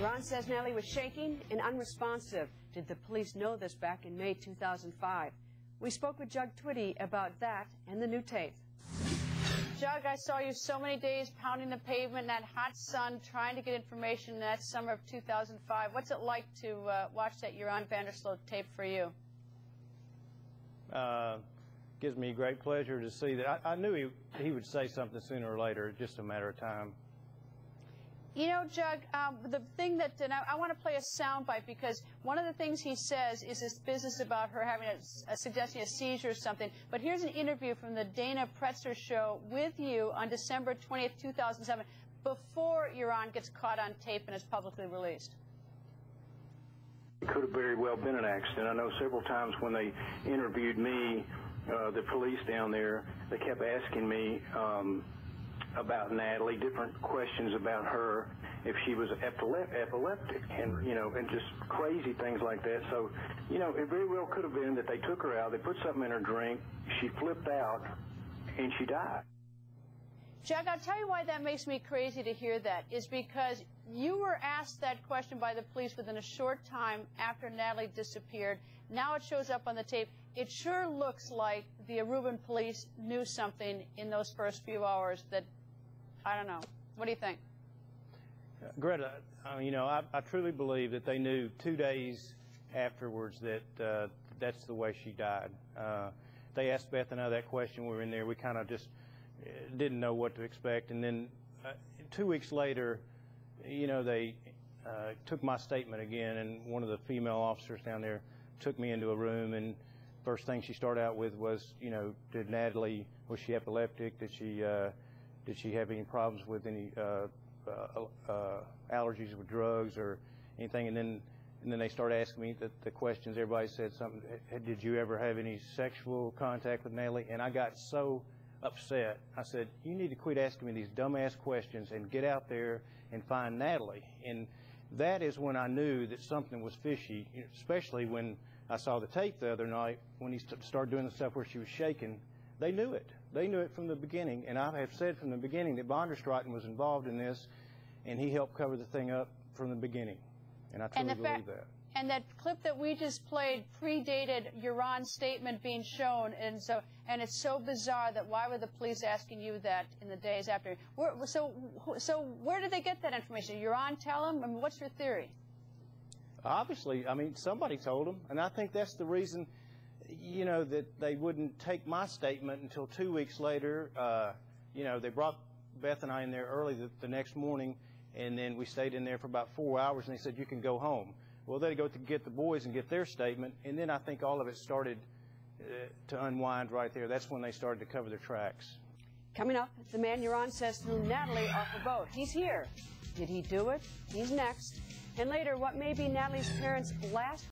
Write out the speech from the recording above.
Ron says Natalie was shaking and unresponsive. Did the police know this back in May 2005? We spoke with Jug Twitty about that and the new tape. Jug, I saw you so many days pounding the pavement in that hot sun, trying to get information in that summer of 2005. What's it like to watch that Ron Vandersloot tape for you? Gives me great pleasure to see that. I knew he would say something sooner or later, just a matter of time. You know, Jug, the thing that, and I want to play a soundbite because one of the things he says is this business about her having suggesting a seizure or something. But here's an interview from the Dana Pretzer show with you on December 20th, 2007, before Ron gets caught on tape and is publicly released. It could have very well been an accident. I know several times when they interviewed me, the police down there, they kept asking me about Natalie, different questions about her, if she was epileptic, and and just crazy things like that. So, it very well could have been that they took her out, they put something in her drink, she flipped out, and she died. Jack, I'll tell you why that makes me crazy to hear that, is because you were asked that question by the police within a short time after Natalie disappeared. Now it shows up on the tape. It sure looks like the Aruban police knew something in those first few hours that, I don't know. What do you think? Greta, I truly believe that they knew 2 days afterwards that that's the way she died. They asked Beth and I that question. We were in there. We kind of just didn't know what to expect. And then 2 weeks later, they took my statement again, and one of the female officers down there took me into a room, and first thing she started out with was, did Natalie, was she epileptic? Did she have any problems with any allergies with drugs or anything? And then they started asking me the questions. Everybody said something. Did you ever have any sexual contact with Natalie? And I got so upset. I said, you need to quit asking me these dumbass questions and get out there and find Natalie. And that is when I knew that something was fishy, especially when I saw the tape the other night when he started doing the stuff where she was shaking. They knew it. They knew it from the beginning. And I have said from the beginning that Vonderstraten was involved in this, and he helped cover the thing up from the beginning. And I truly believe that. And that clip that we just played predated Ron's statement being shown, and it's so bizarre that why were the police asking you that in the days after? So where did they get that information? Ron tell them? I mean, what's your theory? Obviously, somebody told them, and I think that's the reason, that they wouldn't take my statement until 2 weeks later. They brought Beth and I in there early the next morning, and then we stayed in there for about 4 hours, and they said, you can go home. Well, they go to get the boys and get their statement, and then I think all of it started to unwind right there. That's when they started to cover their tracks. Coming up, the man Ron says threw Natalie off the boat. He's here. Did he do it? He's next. And later, what may be Natalie's parents' last